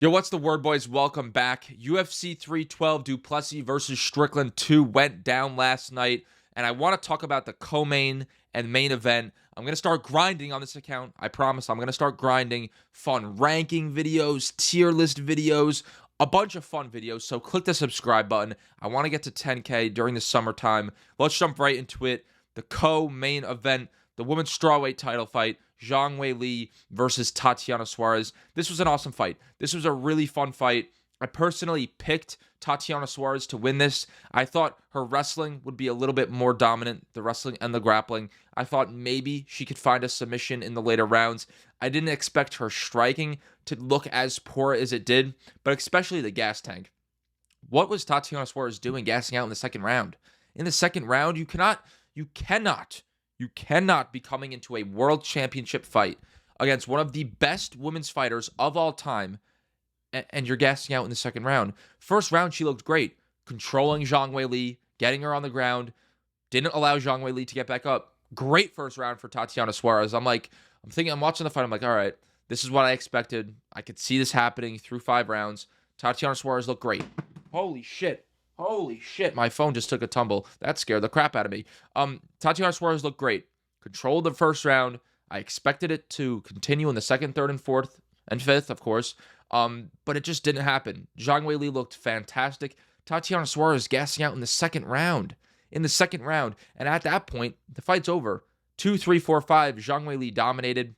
Yo, what's the word, boys? Welcome back. UFC 312 Du Plessis versus Strickland 2 went down last night, and I want to talk about the co-main and main event. I'm going to start grinding on this account. I promise I'm going to start grinding fun ranking videos, tier list videos, a bunch of fun videos. So click the subscribe button. I want to get to 10K during the summertime. Let's jump right into it. The co-main event, the women's strawweight title fight. Zhang Weili versus Tatiana Surarez. This was an awesome fight. This was a really fun fight. I personally picked Tatiana Surarez to win this. I thought her wrestling would be a little bit more dominant, the wrestling and the grappling. I thought maybe she could find a submission in the later rounds. I didn't expect her striking to look as poor as it did, but especially the gas tank. What was Tatiana Suarez doing gassing out in the second round? In the second round, you cannot be coming into a world championship fight against one of the best women's fighters of all time, and you're gassing out in the second round. First round, she looked great, controlling Zhang Weili, getting her on the ground, didn't allow Zhang Weili to get back up. Great first round for Tatiana Suarez. I'm watching the fight. I'm like, all right, this is what I expected. I could see this happening through 5 rounds. Tatiana Suarez looked great. Holy shit. Holy shit, my phone just took a tumble. That scared the crap out of me. Tatiana Suarez looked great. Controlled the first round. I expected it to continue in the second, third, and fourth, and fifth, of course. But it just didn't happen. Zhang Weili looked fantastic. Tatiana Suarez gassing out in the second round. And at that point, the fight's over. 2, 3, 4, 5. Zhang Weili dominated.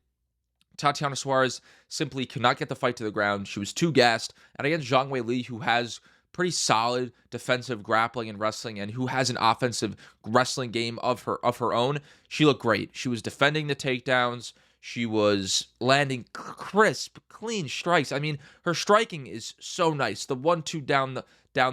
Tatiana Suarez simply could not get the fight to the ground. She was too gassed. And against Zhang Weili, who has pretty solid defensive grappling and wrestling, and who has an offensive wrestling game of her own, she looked great. She was defending the takedowns. She was landing crisp, clean strikes. I mean, her striking is so nice. The 1-2 down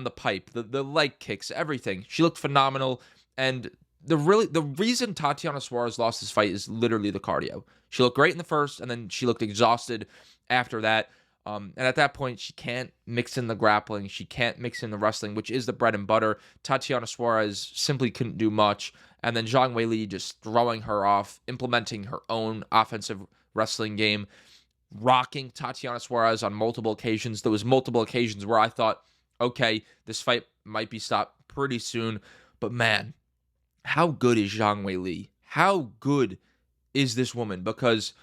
the pipe, the leg kicks, everything. She looked phenomenal. And the reason Tatiana Suarez lost this fight is literally the cardio. She looked great in the first, and then she looked exhausted after that. And at that point, she can't mix in the grappling. She can't mix in the wrestling, which is the bread and butter. Tatiana Suarez simply couldn't do much. And then Zhang Weili just throwing her off, implementing her own offensive wrestling game, rocking Tatiana Suarez on multiple occasions. There was multiple occasions where I thought, okay, this fight might be stopped pretty soon. But man, how good is Zhang Weili? How good is this woman? Because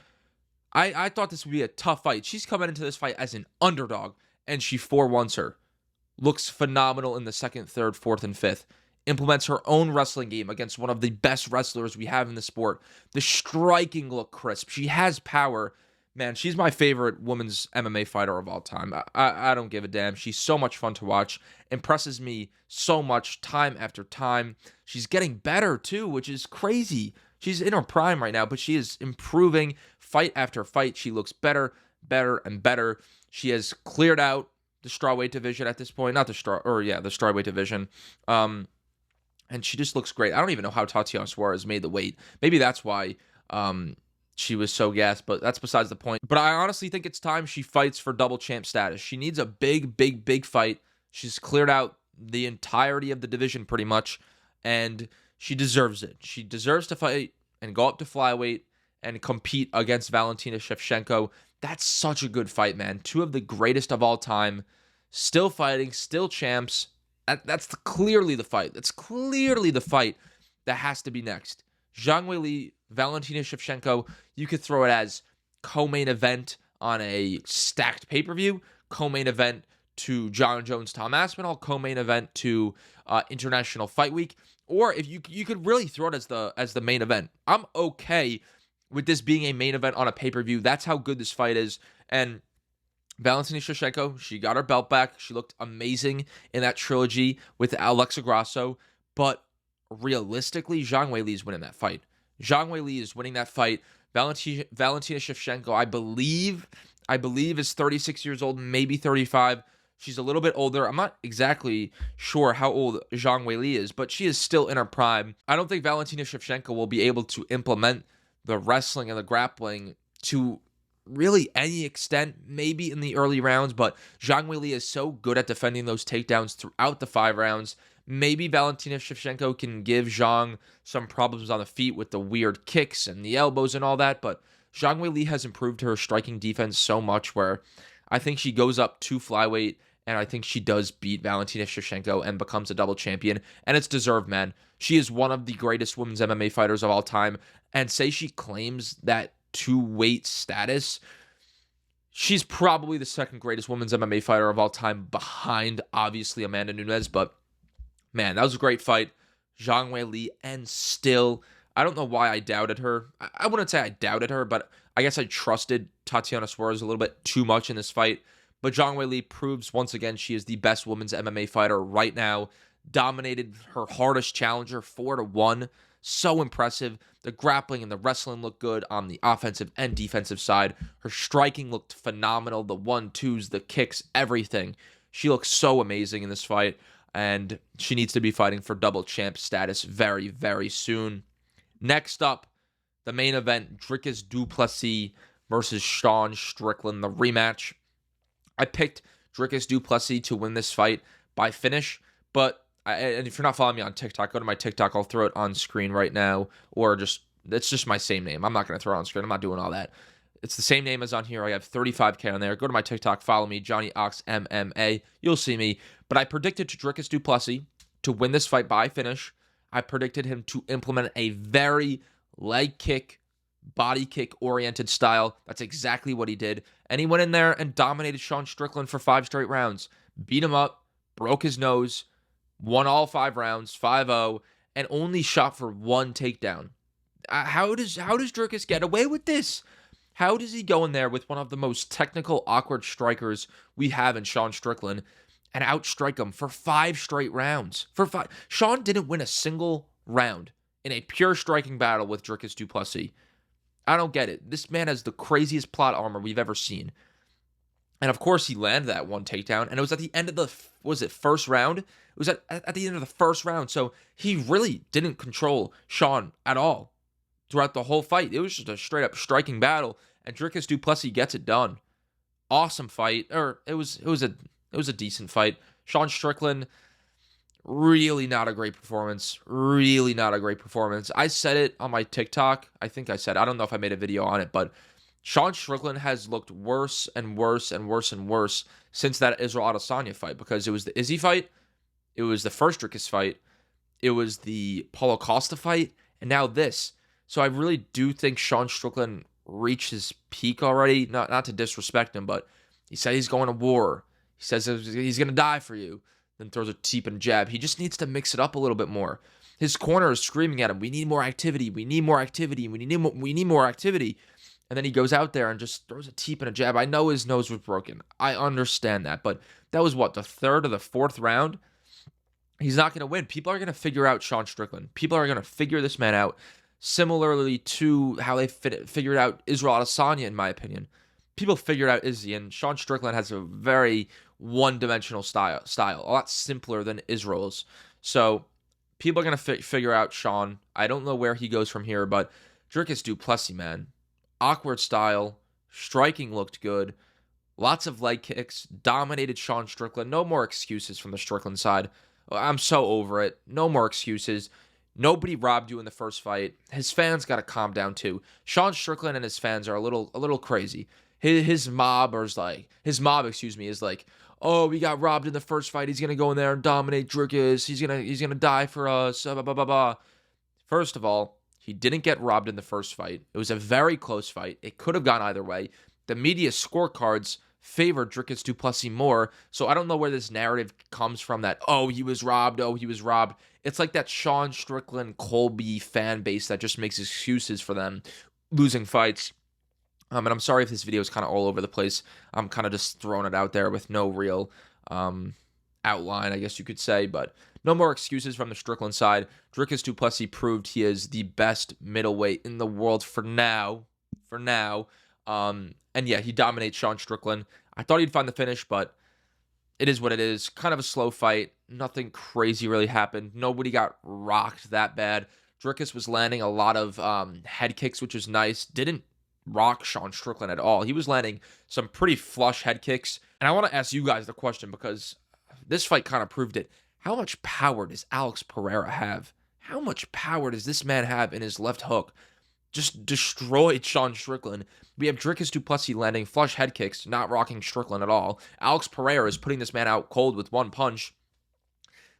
I thought this would be a tough fight. She's coming into this fight as an underdog, and she 4-1s her. Looks phenomenal in the second, third, fourth, and fifth. Implements her own wrestling game against one of the best wrestlers we have in the sport. The striking looked crisp. She has power. Man, she's my favorite women's MMA fighter of all time. I don't give a damn. She's so much fun to watch. Impresses me so much time after time. She's getting better, too, which is crazy. She's in her prime right now, but she is improving fight after fight. She looks better, and better. She has cleared out the strawweight division at this point. Not the strawweight division. And she just looks great. I don't even know how Tatiana Suarez made the weight. Maybe that's why she was so gassed, but that's besides the point. But I honestly think it's time she fights for double champ status. She needs a big fight. She's cleared out the entirety of the division pretty much, and she deserves it. She deserves to fight and go up to flyweight and compete against Valentina Shevchenko. That's such a good fight, man. Two of the greatest of all time. Still fighting, still champs. That's clearly the fight. That's clearly the fight that has to be next. Zhang Weili, Valentina Shevchenko, you could throw it as co-main event on a stacked pay-per-view, co-main event to John Jones, Tom Aspinall, co-main event to International Fight Week, or if you could really throw it as the main event. I'm okay with this being a main event on a pay-per-view. That's how good this fight is. And Valentina Shevchenko, she got her belt back. She looked amazing in that trilogy with Alexa Grasso. But realistically, Zhang Weili is winning that fight. Zhang Weili is winning that fight. Valentina Shevchenko, I believe is 36 years old, maybe 35. She's a little bit older. I'm not exactly sure how old Zhang Weili is, but she is still in her prime. I don't think Valentina Shevchenko will be able to implement the wrestling and the grappling to really any extent, maybe in the early rounds, but Zhang Weili is so good at defending those takedowns throughout the 5 rounds. Maybe Valentina Shevchenko can give Zhang some problems on the feet with the weird kicks and the elbows and all that, but Zhang Weili has improved her striking defense so much where I think she goes up to flyweight, and I think she does beat Valentina Shevchenko and becomes a double champion, and it's deserved, man. She is one of the greatest women's MMA fighters of all time, and say she claims that two-weight status, she's probably the second greatest women's MMA fighter of all time behind, obviously, Amanda Nunes, but man, that was a great fight. Zhang Weili, and still, I don't know why I doubted her. I wouldn't say I doubted her, but I guess I trusted Tatiana Surarez a little bit too much in this fight. But Zhang Weili proves once again she is the best women's MMA fighter right now. Dominated her hardest challenger 4-1. So impressive. The grappling and the wrestling looked good on the offensive and defensive side. Her striking looked phenomenal. The 1-2s, the kicks, everything. She looks so amazing in this fight, and she needs to be fighting for double champ status very, very soon. Next up, the main event, Dricus Du Plessis versus Sean Strickland, the rematch. I picked Dricus Du Plessis to win this fight by finish, but and if you're not following me on TikTok, go to my TikTok. I'll throw it on screen right now, or it's just my same name. I'm not going to throw it on screen. I'm not doing all that. It's the same name as on here. I have 35K on there. Go to my TikTok, follow me, Johnny Ox MMA. You'll see me. But I predicted to Dricus Du Plessis to win this fight by finish. I predicted him to implement a very leg kick, body kick oriented style. That's exactly what he did. And he went in there and dominated Sean Strickland for 5 straight rounds. Beat him up, broke his nose, won all 5 rounds, 5-0, and only shot for 1 takedown. How does Dricus get away with this? How does he go in there with one of the most technical, awkward strikers we have in Sean Strickland and outstrike him for 5 straight rounds? Sean didn't win a single round in a pure striking battle with Dricus Du Plessis. I don't get it. This man has the craziest plot armor we've ever seen. And of course, he landed that 1 takedown, and it was at the end of the, first round? It was at the end of the first round, so he really didn't control Sean at all throughout the whole fight. It was just a straight-up striking battle, and Dricus Du Plessis gets it done. Awesome fight, or it was a decent fight. Sean Strickland, really not a great performance. Really not a great performance. I said it on my TikTok. I think I said, I don't know if I made a video on it, but Sean Strickland has looked worse and worse and worse and worse since that Israel Adesanya fight, because it was the Izzy fight, it was the first Dricus fight, it was the Paulo Costa fight, and now this. So I really do think Sean Strickland reached his peak already. Not to disrespect him, but he said he's going to war. He says he's going to die for you. Then throws a teep and a jab. He just needs to mix it up a little bit more. His corner is screaming at him, we need more activity, we need more activity, we need more activity. And then he goes out there and just throws a teep and a jab. I know his nose was broken. I understand that. But that was what, the 3rd or the 4th round? He's not going to win. People are going to figure out Sean Strickland. People are going to figure this man out. Similarly to how they figured out Israel Adesanya, in my opinion. People figured out Izzy, and Sean Strickland has a very one-dimensional style. A lot simpler than Israel's. So people are going to figure out Sean. I don't know where he goes from here, but Dricus Du Plessis, man. Awkward style, striking looked good, lots of leg kicks, dominated Sean Strickland. No more excuses from the Strickland side. I'm so over it. No more excuses. Nobody robbed you in the first fight. His fans got to calm down too. Sean Strickland and his fans are a little crazy. His mob is like, oh, we got robbed in the first fight. He's gonna go in there and dominate Dricus. He's gonna die for us. Blah, blah, blah, blah. First of all, he didn't get robbed in the first fight. It was a very close fight. It could have gone either way. The media scorecards favored Dricus Du Plessis more, so I don't know where this narrative comes from that, oh, he was robbed, It's like that Sean Strickland, Colby fan base that just makes excuses for them losing fights. And I'm sorry if this video is kind of all over the place. I'm kind of just throwing it out there with no real outline, I guess you could say, but no more excuses from the Strickland side. Dricus Du Plessis proved he is the best middleweight in the world for now. And yeah, he dominates Sean Strickland. I thought he'd find the finish, but it is what it is. Kind of a slow fight. Nothing crazy really happened. Nobody got rocked that bad. Dricus was landing a lot of head kicks, which was nice. Didn't rock Sean Strickland at all. He was landing some pretty flush head kicks. And I want to ask you guys the question, because this fight kind of proved it. How much power does Alex Pereira have? How much power does this man have in his left hook? just destroyed Sean Strickland. We have Dricus Du Plessis landing flush head kicks, not rocking Strickland at all. Alex Pereira is putting this man out cold with one punch.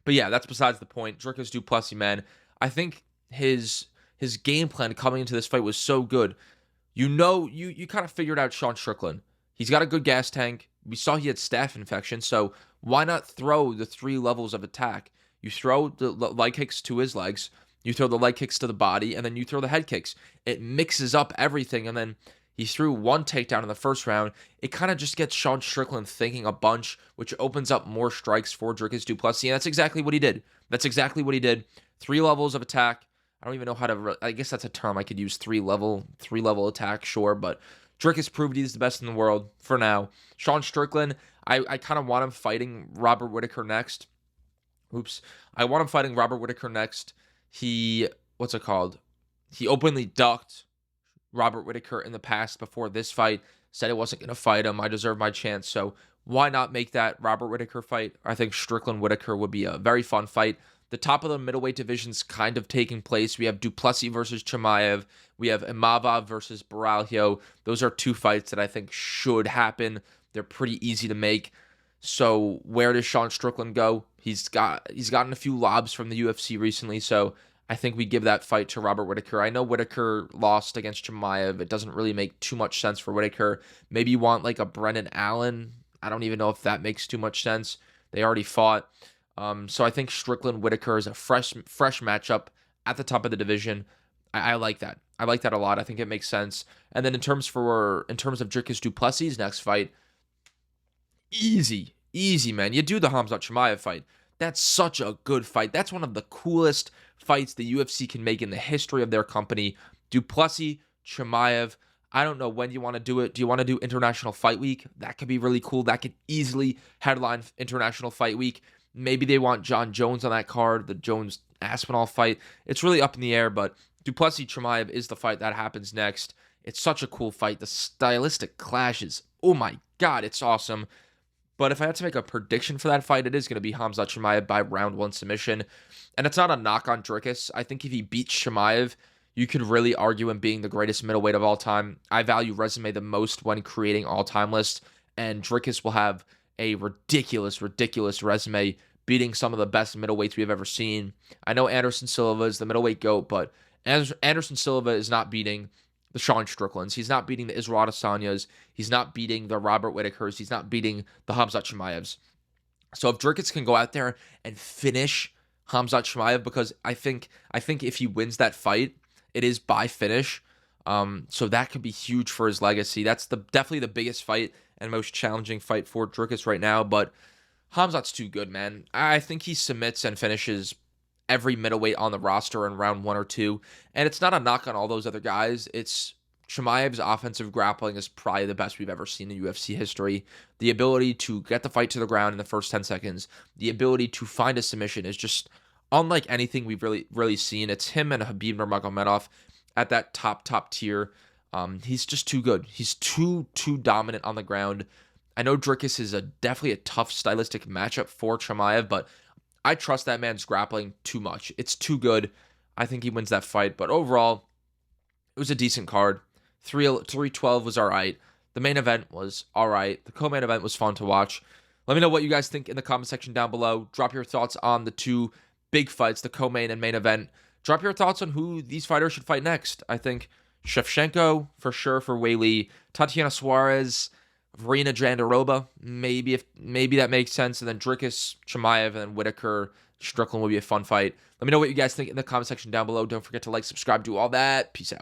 But yeah, that's besides the point. Dricus Du Plessis, man, I think his game plan coming into this fight was so good. You know, you kind of figured out Sean Strickland. He's got a good gas tank. We saw he had staph infection, so why not throw the 3 levels of attack? You throw the leg kicks to his legs, you throw the leg kicks to the body, and then you throw the head kicks. It mixes up everything, and then he threw one takedown in the first round. It kind of just gets Sean Strickland thinking a bunch, which opens up more strikes for Dricus Du Plessis, and that's exactly what he did. That's exactly what he did. 3 levels of attack. I don't even know how to. I guess that's a term I could use. 3-level attack, sure, but Dricus proved he's the best in the world for now. Sean Strickland, I kind of want him fighting Robert Whittaker next. I want him fighting Robert Whittaker next. What's it called? He openly ducked Robert Whittaker in the past before this fight, said it wasn't going to fight him. I deserve my chance, so why not make that Robert Whittaker fight? I think Strickland Whittaker would be a very fun fight. The top of the middleweight division's kind of taking place. We have Du Plessis versus Chimaev. We have Imavov versus Baralho. Those are 2 fights that I think should happen. They're pretty easy to make. So where does Sean Strickland go? He's gotten a few lobs from the UFC recently, so I think we give that fight to Robert Whittaker. I know Whittaker lost against Chimaev. It doesn't really make too much sense for Whittaker. Maybe you want like a Brennan Allen. I don't even know if that makes too much sense. They already fought. So I think Strickland Whittaker is a fresh matchup at the top of the division. I like that. I like that a lot. I think it makes sense. And then in terms of Dricus Du Plessis' next fight, easy, man. You do the Khamzat Chimaev fight. That's such a good fight. That's one of the coolest fights the UFC can make in the history of their company. Du Plessis, Chimaev. I don't know when you want to do it. Do you want to do International Fight Week? That could be really cool. That could easily headline International Fight Week. Maybe they want John Jones on that card, the Jones-Aspinall fight. It's really up in the air, but Du Plessis-Chimaev is the fight that happens next. It's such a cool fight. The stylistic clashes, oh my God, it's awesome. But if I had to make a prediction for that fight, it is going to be Khamzat Chimaev by round 1 submission. And it's not a knock on Dricus. I think if he beats Chimaev, you could really argue him being the greatest middleweight of all time. I value resume the most when creating all-time lists, and Dricus will have a ridiculous resume, beating some of the best middleweights we've ever seen. I know Anderson Silva is the middleweight GOAT, but Anderson Silva is not beating the Sean Stricklands. He's not beating the Israel Adesanyas. He's not beating the Robert Whittakers. He's not beating the Khamzat Chimaevs. So if Dricus can go out there and finish Khamzat Chimaev, because I think if he wins that fight, it is by finish. So that could be huge for his legacy. That's definitely the biggest fight and most challenging fight for Dricus right now. But Khamzat's too good, man. I think he submits and finishes every middleweight on the roster in round 1 or 2. And it's not a knock on all those other guys. It's Chimaev's offensive grappling is probably the best we've ever seen in UFC history. The ability to get the fight to the ground in the first 10 seconds, the ability to find a submission is just unlike anything we've really seen. It's him and Khabib Nurmagomedov at that top tier. He's just too good. He's too dominant on the ground. I know Dricus is definitely a tough stylistic matchup for Chimaev, but I trust that man's grappling too much. It's too good. I think he wins that fight. But overall, it was a decent card. 312 was all right. The main event was all right. The co-main event was fun to watch. Let me know what you guys think in the comment section down below. Drop your thoughts on the 2 big fights, the co-main and main event. Drop your thoughts on who these fighters should fight next. I think Shevchenko, for sure, for Weili. Tatiana Surarez, Verena Jandiroba, maybe that makes sense. And then Dricus, Chimaev, and then Whittaker, Strickland will be a fun fight. Let me know what you guys think in the comment section down below. Don't forget to like, subscribe, do all that. Peace out.